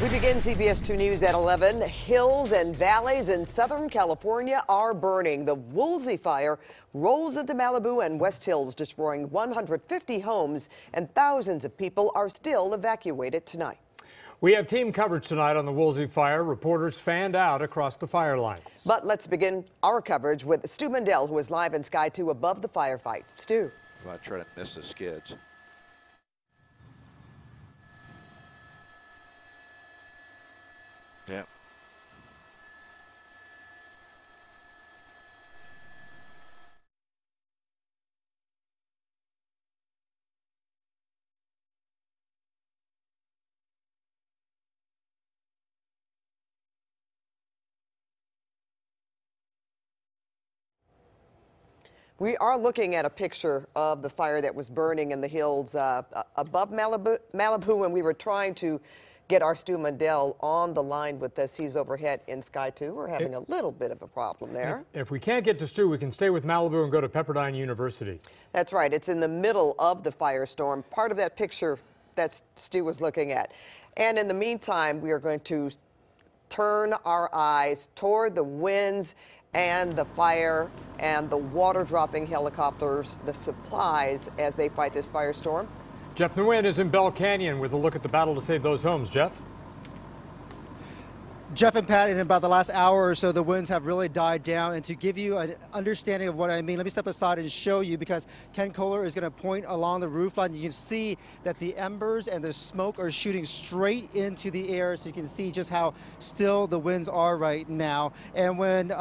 We begin CBS2 News at 11. Hills and valleys in Southern California are burning. The Woolsey fire rolls into Malibu and West Hills, destroying 150 homes, and thousands of people are still evacuated tonight. We have team coverage tonight on the Woolsey fire. Reporters fanned out across the fire lines. But let's begin our coverage with Stu Mendel, who is live in Sky 2 above the firefight. Stu. Well, I try to miss the skids. Yeah. We are looking at a picture of the fire that was burning in the hills above Malibu, and we were trying to get our Stu Mendel on the line with us. He's overhead in Sky 2. We're having a little bit of a problem there. If we can't get to Stu, we can stay with Malibu and go to Pepperdine University. That's right. It's in the middle of the firestorm, part of that picture that Stu was looking at. And in the meantime, we are going to turn our eyes toward the winds and the fire and the water dropping helicopters, the supplies as they fight this firestorm. Jeff Nguyen is in Bell Canyon with a look at the battle to save those homes. Jeff? Jeff and Pat, in about the last hour or so, the winds have really died down. And to give you an understanding of what I mean, let me step aside and show you, because Ken Kohler is going to point along the roof line. You can see that the embers and the smoke are shooting straight into the air, so you can see just how still the winds are right now. And when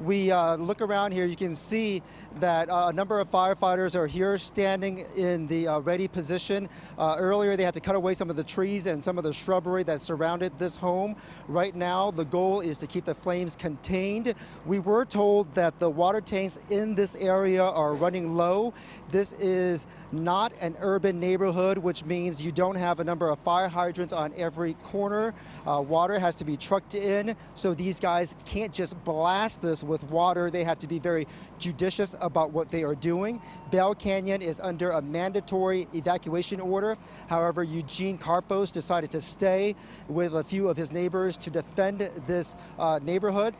we look around here, you can see that a number of firefighters are here standing in the ready position. Earlier, they had to cut away some of the trees and some of the shrubbery that surrounded this home. Right now, the goal is to keep the flames contained. We were told that the water tanks in this area are running low. This is not an urban neighborhood, which means you don't have a number of fire hydrants on every corner. Water has to be trucked in, so these guys can't just blast this with water. They have to be very judicious about what they are doing. Bell Canyon is under a mandatory evacuation order. However, Eugene Carpos decided to stay with a few of his neighbors to defend this neighborhood.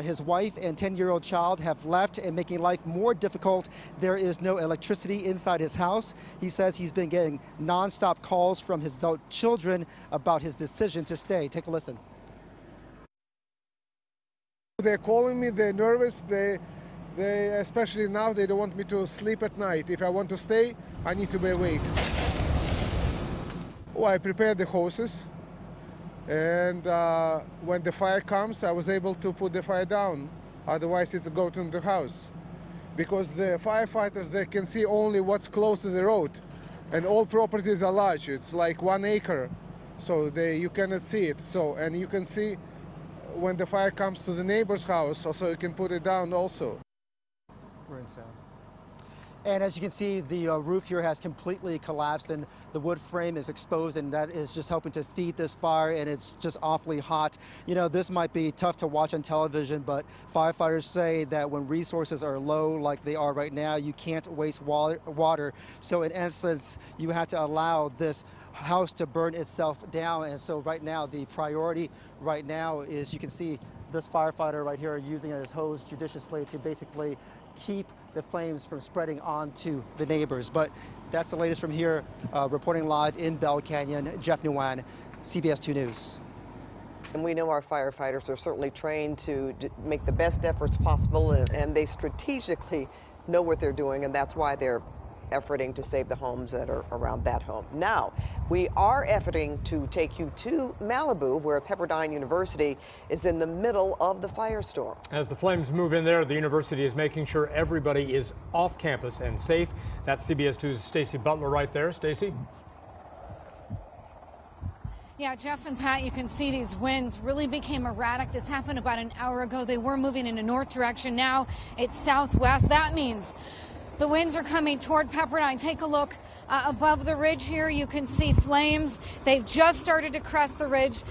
His wife and 10-year-old child have left, and making life more difficult. There is no electricity inside his house. He says he's been getting nonstop calls from his adult children about his decision to stay. Take a listen. They're calling me, they're nervous, they especially now, they don't want me to sleep at night. If I want to stay, I need to be awake. Oh, I prepared the hoses, and when the fire comes, I was able to put the fire down. Otherwise, it would go to the house. Because the firefighters, they can see only what's close to the road, and all properties are large. It's like 1 acre, so you cannot see it. So, and you can see when the fire comes to the neighbor's house, also you can put it down also. We're in sound. And as you can see, the roof here has completely collapsed, and the wood frame is exposed, and that is just helping to feed this fire, and it's just awfully hot. You know, this might be tough to watch on television, but firefighters say that when resources are low like they are right now, you can't waste water. So in essence, you have to allow this house to burn itself down. And so right now, the priority right now is, you can see this firefighter right here using his hose judiciously to basically keep the flames from spreading onto the neighbors. But that's the latest from here, reporting live in Bell Canyon. Jeff Nguyen, CBS 2 News. And we know our firefighters are certainly trained to make the best efforts possible, and they strategically know what they're doing, and that's why they're efforting to save the homes that are around that home. Now, we are efforting to take you to Malibu, where Pepperdine University is in the middle of the firestorm. As the flames move in there, the university is making sure everybody is off campus and safe. That's CBS 2's Stacy Butler right there. Stacy? Yeah, Jeff and Pat, you can see these winds really became erratic. This happened about an hour ago. They were moving in a north direction. Now it's southwest. That means the winds are coming toward Pepperdine. Take a look above the ridge here. You can see flames. They've just started to crest the ridge,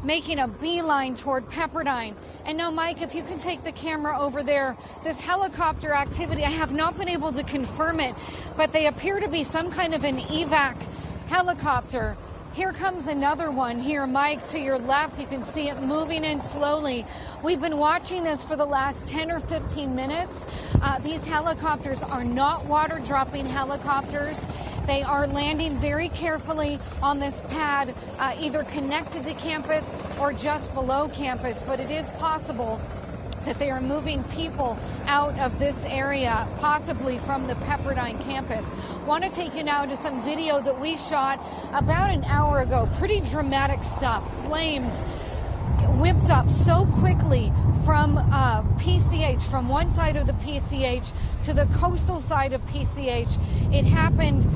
making a beeline toward Pepperdine. And now, Mike, if you can take the camera over there, this helicopter activity, I have not been able to confirm it, but they appear to be some kind of an evac helicopter Here comes another one here, Mike, to your left. You can see it moving in slowly. We've been watching this for the last 10 or 15 minutes. These helicopters are not water-dropping helicopters. They are landing very carefully on this pad, either connected to campus or just below campus. But it is possible that they are moving people out of this area, possibly from the Pepperdine campus. Want to take you now to some video that we shot about an hour ago. Pretty dramatic stuff. Flames whipped up so quickly from PCH, from one side of the PCH to the coastal side of PCH. It happened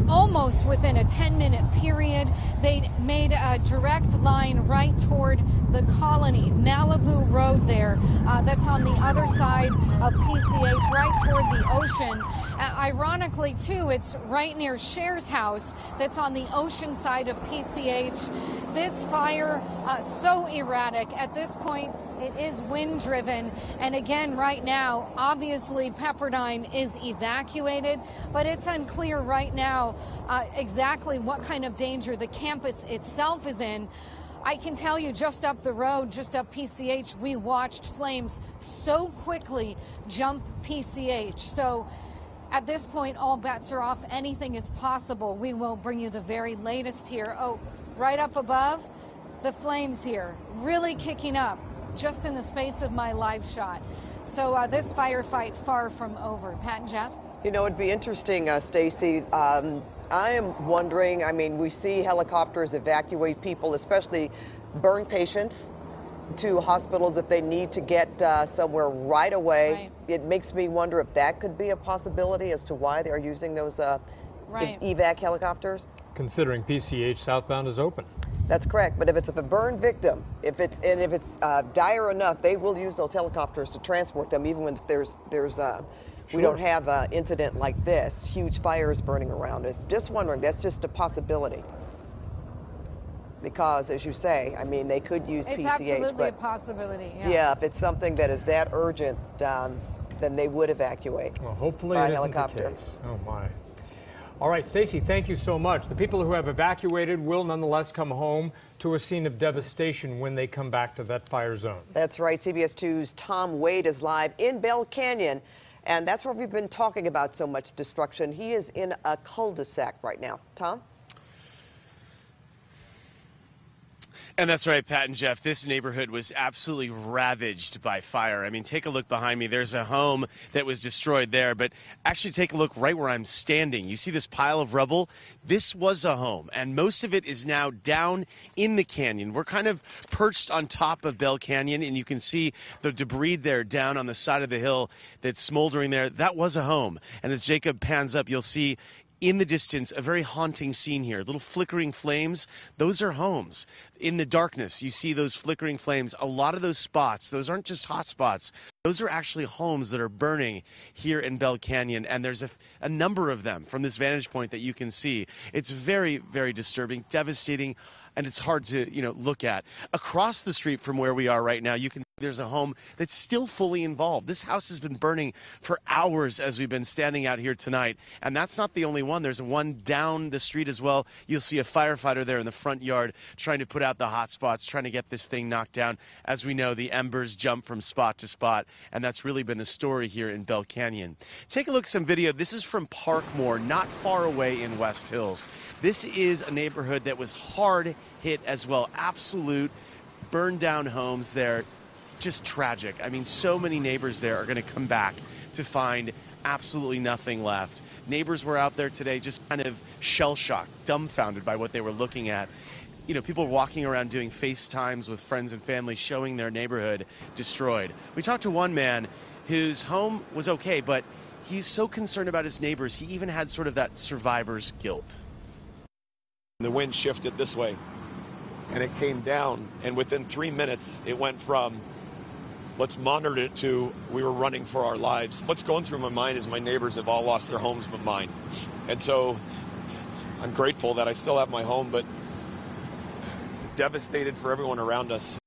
almost within a 10-minute period. They made a direct line right toward the Colony, Malibu Road there. That's on the other side of PCH, right toward the ocean. Ironically, too, it's right near Cher's house that's on the ocean side of PCH. This fire, so erratic. At this point, it is wind-driven. And again, right now, obviously, Pepperdine is evacuated, but it's unclear right now exactly what kind of danger the campus itself is in. I can tell you just up the road, just up PCH, we watched flames so quickly jump PCH. So at this point, all bets are off. Anything is possible. We will bring you the very latest here. Oh, right up above, the flames here really kicking up just in the space of my live shot. So this firefight far from over. Pat and Jeff? You know, it'd be interesting, Stacy. I am wondering, I mean, we see helicopters evacuate people, especially burn patients, to hospitals if they need to get somewhere right away. Right. It makes me wonder if that could be a possibility as to why they're using those evac helicopters. Considering PCH southbound is open. That's correct, but if it's a burn victim, if it's dire enough, they will use those helicopters to transport them, even when there's we don't have an incident like this, huge fires burning around us. Just wondering, that's just a possibility. Because, as you say, I mean, they could use PCH. It's absolutely but a possibility. yeah, if it's something that is that urgent, then they would evacuate. Well, hopefully by it isn't helicopter. the case. Oh my. All right, Stacy, thank you so much. The people who have evacuated will nonetheless come home to a scene of devastation when they come back to that fire zone. That's right. CBS 2's Tom Wade is live in Bell Canyon, and that's where we've been talking about so much destruction. He is in a cul-de-sac right now. Tom? And that's right, Pat and Jeff. This neighborhood was absolutely ravaged by fire. I mean, take a look behind me. There's a home that was destroyed there, but actually take a look right where I'm standing. You see this pile of rubble? This was a home, and most of it is now down in the canyon. We're kind of perched on top of Bell Canyon, and you can see the debris there down on the side of the hill that's smoldering there. That was a home. And as Jacob pans up, you'll see in the distance, a very haunting scene here. Little flickering flames, those are homes. In the darkness, you see those flickering flames. A lot of those spots, those aren't just hot spots. Those are actually homes that are burning here in Bell Canyon, and there's a number of them from this vantage point that you can see. It's very, very disturbing, devastating, and it's hard to, look at. Across the street from where we are right now, you can see there's a home that's still fully involved. This house has been burning for hours as we've been standing out here tonight, and that's not the only one. There's one down the street as well. You'll see a firefighter there in the front yard trying to put out the hot spots, trying to get this thing knocked down. As we know, the embers jump from spot to spot, and that's really been the story here in Bell Canyon. Take a look at some video. This is from Parkmore, not far away in West Hills. This is a neighborhood that was hard hit as well. Absolute burned down homes there. Just tragic. I mean, so many neighbors there are going to come back to find absolutely nothing left. Neighbors were out there today just kind of shell-shocked, dumbfounded by what they were looking at. People walking around doing FaceTimes with friends and family, showing their neighborhood destroyed. We talked to one man whose home was okay, but he's so concerned about his neighbors, he even had sort of that survivor's guilt. The wind shifted this way, and it came down, and within 3 minutes, it went from let's monitor it to we were running for our lives. What's going through my mind is my neighbors have all lost their homes but mine. And so I'm grateful that I still have my home, but devastated for everyone around us.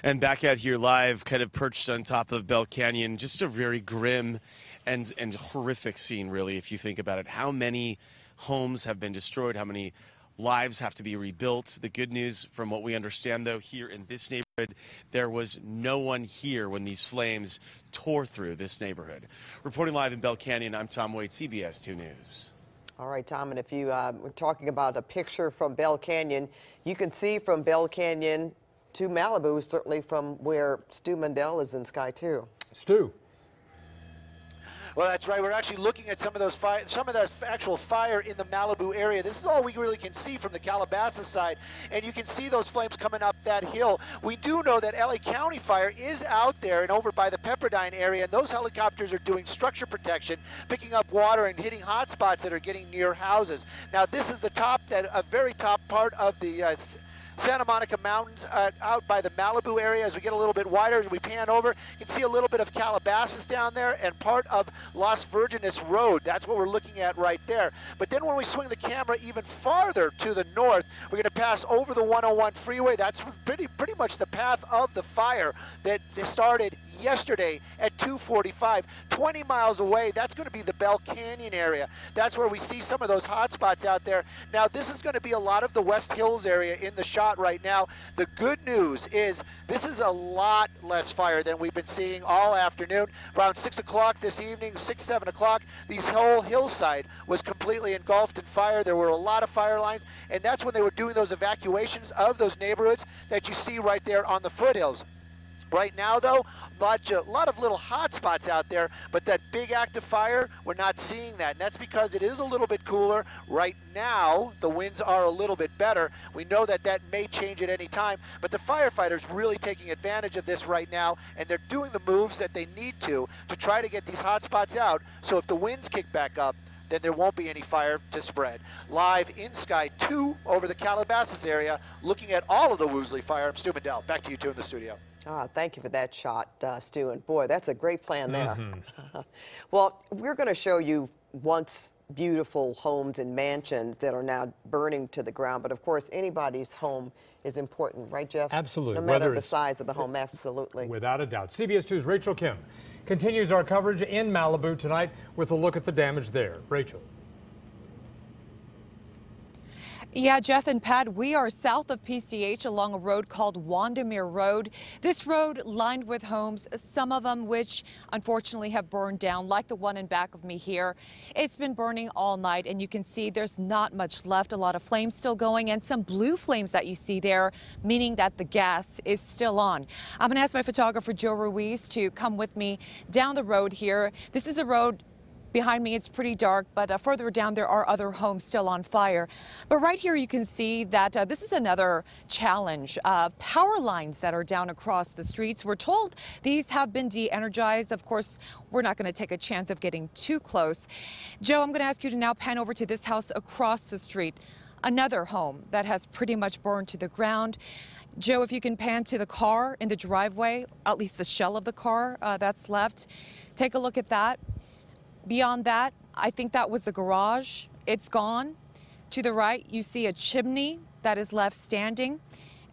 And back out here live, kind of perched on top of Bell Canyon, just a very grim and horrific scene, really, if you think about it. How many homes have been destroyed? How many lives have to be rebuilt? The good news, from what we understand, though, here in this neighborhood, there was no one here when these flames tore through this neighborhood. Reporting live in Bell Canyon, I'm Tom Waite, CBS 2 News. All right, Tom, and if you were talking about a picture from Bell Canyon, you can see from Bell Canyon to Malibu, certainly from where Stu Mundell is in Sky 2. Stu. Well, that's right. We're actually looking at some of that actual fire in the Malibu area. This is all we really can see from the Calabasas side, and you can see those flames coming up that hill. We do know that LA County Fire is out there and over by the Pepperdine area, and those helicopters are doing structure protection, picking up water and hitting hot spots that are getting near houses. Now, this is a very top part of the Santa Monica Mountains out by the Malibu area. As we get a little bit wider, as we pan over, you can see a little bit of Calabasas down there and part of Las Virgenes Road. That's what we're looking at right there. But then when we swing the camera even farther to the north, we're going to pass over the 101 freeway. That's pretty much the path of the fire that started yesterday at 2:45. 20 miles away, that's going to be the Bell Canyon area. That's where we see some of those hot spots out there. Now, this is going to be a lot of the West Hills area in the shot right now. The good news is this is a lot less fire than we've been seeing all afternoon. Around 6 o'clock this evening, 6, 7 o'clock, this whole hillside was completely engulfed in fire. There were a lot of fire lines, and that's when they were doing those evacuations of those neighborhoods that you see right there on the foothills. Right now, though, a lot of little hot spots out there, but that big active fire, we're not seeing that. And that's because it is a little bit cooler. Right now, the winds are a little bit better. We know that that may change at any time, but the firefighters really taking advantage of this right now, and they're doing the moves that they need to try to get these hot spots out. So if the winds kick back up, then there won't be any fire to spread. Live in Sky 2 over the Calabasas area, looking at all of the Woolsey fire. I'm Stu Mundell. Back to you two in the studio. Thank you for that shot, Stu. And boy, that's a great plan there. Well, we're going to show you once beautiful homes and mansions that are now burning to the ground. But of course, anybody's home is important, right, Jeff? Absolutely. No matter the size of the home, absolutely. Without a doubt. CBS 2's Rachel Kim continues our coverage in Malibu tonight with a look at the damage there. Rachel. Yeah, Jeff and Pat, we are south of PCH along a road called Wandermere Road. This road lined with homes, some of them which unfortunately have burned down, like the one in back of me here. It's been burning all night, and you can see there's not much left. A lot of flames still going, and some blue flames that you see there, meaning that the gas is still on. I'm going to ask my photographer, Joe Ruiz, to come with me down the road here. This is a road behind me. It's pretty dark, but further down there are other homes still on fire. But right here you can see that this is another challenge. Power lines that are down across the streets. We're told these have been de-energized. Of course, we're not going to take a chance of getting too close. Joe, I'm going to ask you to now pan over to this house across the street. Another home that has pretty much burned to the ground. Joe, if you can pan to the car in the driveway, at least the shell of the car that's left. Take a look at that. Beyond that, I think that was the garage. It's gone. To the right, you see a chimney that is left standing.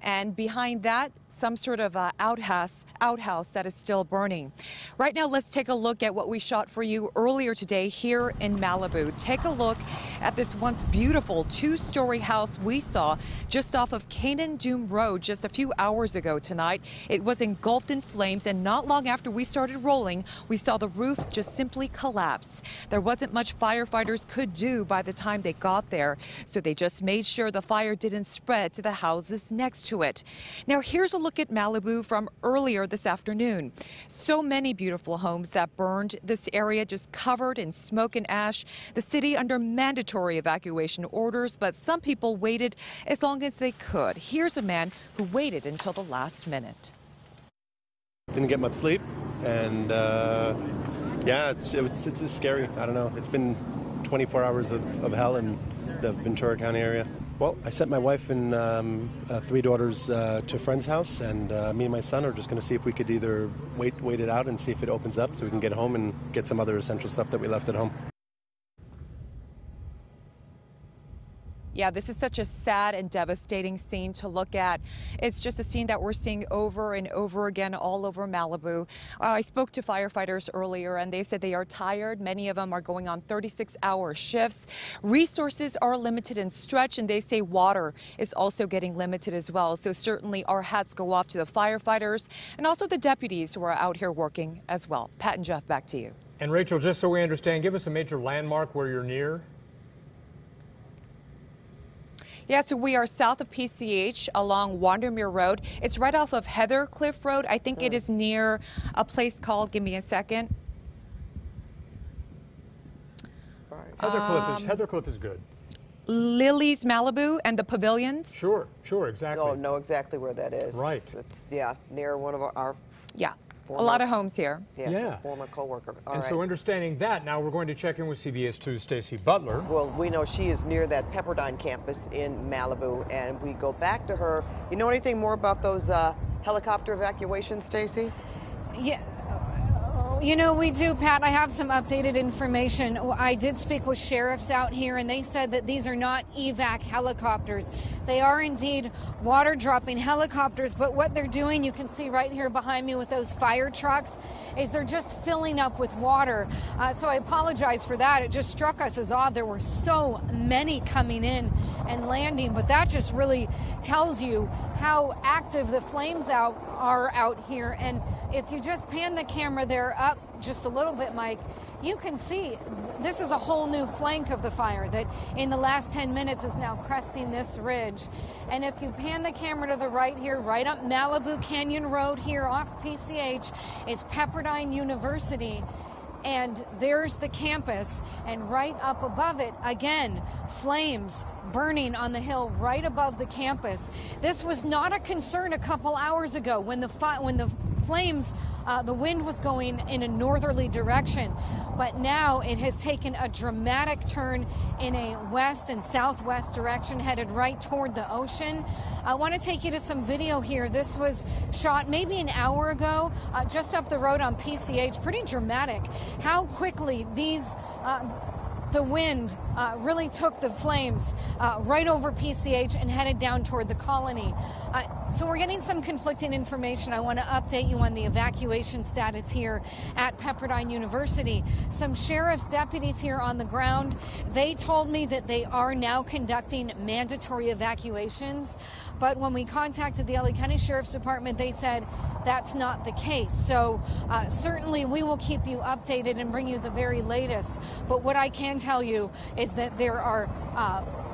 And behind that, some sort of outhouse that is still burning. Right now, let's take a look at what we shot for you earlier today here in Malibu. Take a look at this once beautiful two-story house we saw just off of Canaan Doom Road just a few hours ago tonight. It was engulfed in flames, and not long after we started rolling, we saw the roof just simply collapse. There wasn't much firefighters could do by the time they got there, so they just made sure the fire didn't spread to the houses next to it. Now, here's a look at Malibu from earlier this afternoon. So many beautiful homes that burned. This area just covered in smoke and ash. The city under mandatory evacuation orders, but some people waited as long as they could. Here's a man who waited until the last minute. Didn't get much sleep, and yeah, it's scary. I don't know. It's been 24 hours of hell in the Ventura County area. Well, I sent my wife and 3 daughters to a friend's house, and me and my son are just going to see if we could either wait it out and see if it opens up so we can get home and get some other essential stuff that we left at home. Yeah, this is such a sad and devastating scene to look at. It's just a scene that we're seeing over and over again all over Malibu. I spoke to firefighters earlier and they said they are tired. Many of them are going on 36-hour shifts. Resources are limited and stretched, and they say water is also getting limited as well. So certainly our hats go off to the firefighters and also the deputies who are out here working as well. Pat and Jeff, back to you. And Rachel, just so we understand, give us a major landmark where you're near. Yeah, so we are south of PCH along Wandermere Road. It's right off of Heather Cliff Road. I think it is near a place called, give me a second. Heather Cliff is good. Lily's Malibu and the Pavilions. Sure, exactly. Oh, know exactly where that is. Right. It's, yeah, near one of our a lot of homes here. Yes, yeah. A former co-worker. So understanding that, now we're going to check in with CBS2's Stacey Butler. Well, we know she is near that Pepperdine campus in Malibu, and we go back to her. You know anything more about those helicopter evacuations, Stacey? Yeah. You know, we do, Pat. I have some updated information. I did speak with sheriffs out here, and they said that these are not evac helicopters. They are indeed water dropping helicopters, but what they're doing, you can see right here behind me with those fire trucks, is they're just filling up with water. So I apologize for that. It just struck us as odd. There were so many coming in and landing, but that just really tells you how active the flames are out here. And if you just pan the camera there up just a little bit, Mike, you can see this is a whole new flank of the fire that in the last 10 minutes is now cresting this ridge. And if you pan the camera to the right here, right up Malibu Canyon Road here off PCH is Pepperdine University. And there's the campus, and right up above it, again, flames burning on the hill right above the campus. This was not a concern a couple hours ago when the flames, the wind was going in a northerly direction. But now it has taken a dramatic turn in a west and southwest direction, headed right toward the ocean. I want to take you to some video here. This was shot maybe an hour ago, just up the road on PCH. Pretty dramatic how quickly the wind really took the flames right over PCH and headed down toward the colony. So we're getting some conflicting information. I want to update you on the evacuation status here at Pepperdine University. Some sheriff's deputies here on the ground, they told me that they are now conducting mandatory evacuations. But when we contacted the LA County Sheriff's Department, they said that's not the case. So certainly we will keep you updated and bring you the very latest. But what I can tell you is that there are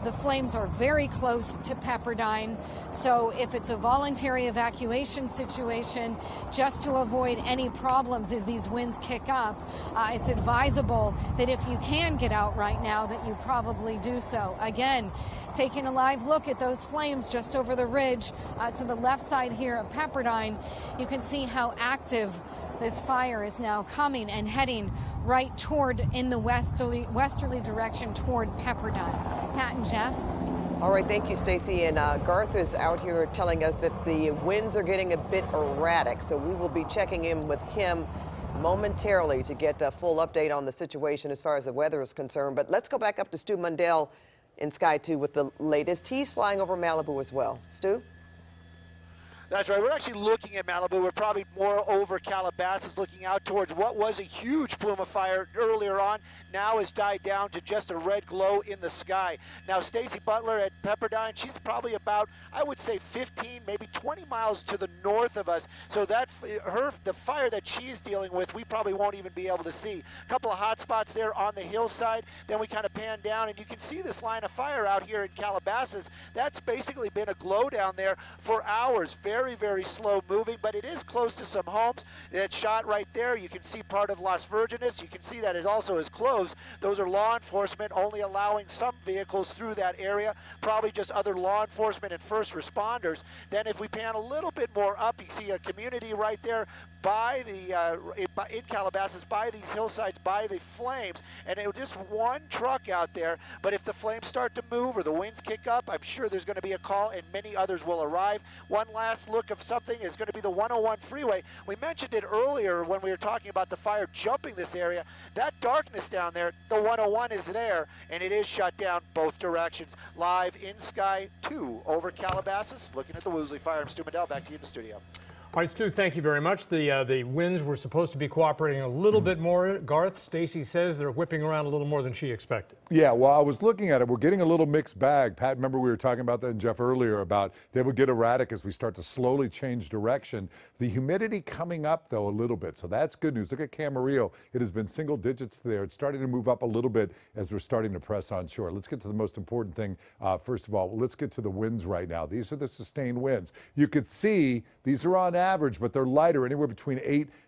the flames are very close to Pepperdine. So if it's a voluntary evacuation situation, just to avoid any problems as these winds kick up, it's advisable that if you can get out right now, that you probably do so. Again, taking a live look at those flames just over the ridge to the left side here at Pepperdine, you can see how active this fire is now coming and heading right toward, in the westerly direction toward Pepperdine. Pat and Jeff. All right, thank you, Stacey. And Garth is out here telling us that the winds are getting a bit erratic, so we will be checking in with him momentarily to get a full update on the situation as far as the weather is concerned. But let's go back up to Stu Mundell in Sky 2 with the latest. He's flying over Malibu as well. Stu? That's right. We're actually looking at Malibu. We're probably more over Calabasas, looking out towards what was a huge plume of fire earlier on. Now has died down to just a red glow in the sky. Now, Stacey Butler at Pepperdine, she's probably about, I would say, 15, maybe 20 miles to the north of us. So that the fire that she's dealing with, we probably won't even be able to see. A couple of hot spots there on the hillside. Then we kind of pan down, and you can see this line of fire out here in Calabasas. That's basically been a glow down there for hours. Very, very slow moving, but it is close to some homes. That shot right there, you can see part of Las Virgenes. You can see that it also is closed. Those are law enforcement only allowing some vehicles through that area, probably just other law enforcement and first responders. Then if we pan a little bit more up, you see a community right there, by the in Calabasas, by these hillsides, by the flames, and it was just one truck out there. But if the flames start to move or the winds kick up, I'm sure there's going to be a call, and many others will arrive. One last look of something is going to be the 101 freeway. We mentioned it earlier when we were talking about the fire jumping this area. That darkness down there, the 101 is there, and it is shut down both directions. Live in Sky 2 over Calabasas, looking at the Woolsey fire. I'm Stu Medell, back to you in the studio. All right, Stu, thank you very much. The winds were supposed to be cooperating a little bit more. Garth, Stacy says they're whipping around a little more than she expected. Yeah, well, I was looking at it. We're getting a little mixed bag. Pat, remember we were talking about that, and Jeff earlier, about they would get erratic as we start to slowly change direction. The humidity coming up, though, a little bit, so that's good news. Look at Camarillo. It has been single digits there. It's starting to move up a little bit as we're starting to press on shore. Let's get to the most important thing. First of all, let's get to the winds right now. These are the sustained winds. You could see these are on average, but they're lighter, anywhere between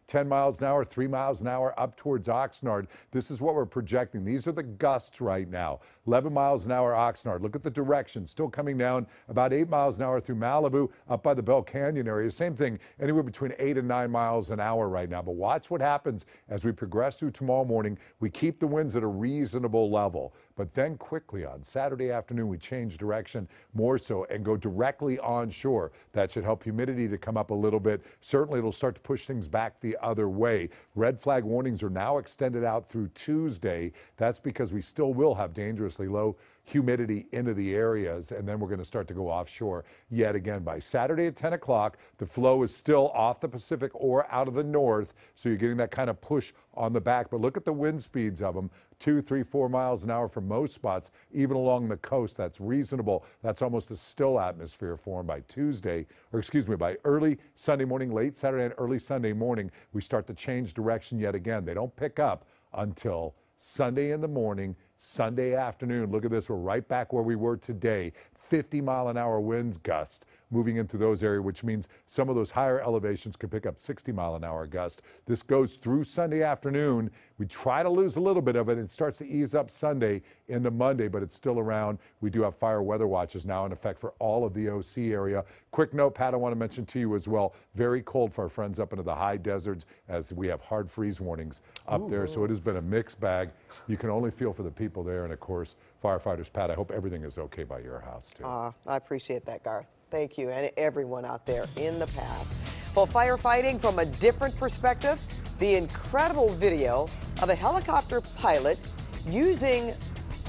8-10 miles an hour, 3 miles an hour, up towards Oxnard. This is what we're projecting. These are the gusts right now. 11 miles an hour Oxnard. Look at the direction. Still coming down about 8 miles an hour through Malibu, up by the Bell Canyon area. Same thing, anywhere between 8 and 9 miles an hour right now. But watch what happens as we progress through tomorrow morning. We keep the winds at a reasonable level. But then quickly on Saturday afternoon, we change direction more so and go directly onshore. That should help humidity to come up a little bit. Certainly, it'll start to push things back the other way. Red flag warnings are now extended out through Tuesday. That's because we still will have dangerously low humidity into the areas, and then we're going to start to go offshore yet again. By Saturday at 10 o'clock, the flow is still off the Pacific or out of the north, so you're getting that kind of push on the back. But look at the wind speeds of them, 2, 3, 4 miles an hour for most spots, even along the coast. That's reasonable. That's almost a still atmosphere for them by Tuesday, or excuse me, by early Sunday morning, late Saturday and early Sunday morning, we start to change direction yet again. They don't pick up until Sunday in the morning, Sunday afternoon. Look at this. We're right back where we were today. 50-mile-an-hour winds gust moving into those areas, which means some of those higher elevations can pick up 60-mile-an-hour gust. This goes through Sunday afternoon. We try to lose a little bit of it. It starts to ease up Sunday into Monday, but it's still around. We do have fire weather watches now in effect for all of the OC area. Quick note, Pat, I want to mention to you as well, very cold for our friends up into the high deserts as we have hard freeze warnings up there. So it has been a mixed bag. You can only feel for the people there. And of course, firefighters, Pat, I hope everything is okay by your house too. I appreciate that, Garth. Thank you, and everyone out there in the path. Well, firefighting from a different perspective, the incredible video of a helicopter pilot using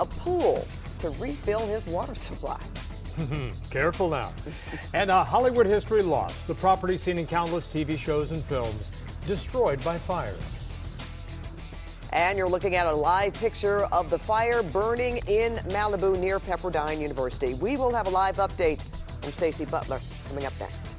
a pool to refill his water supply. Careful now. And Hollywood history lost. The property seen in countless TV shows and films destroyed by fire. And you're looking at a live picture of the fire burning in Malibu near Pepperdine University. We will have a live update from Stacey Butler coming up next.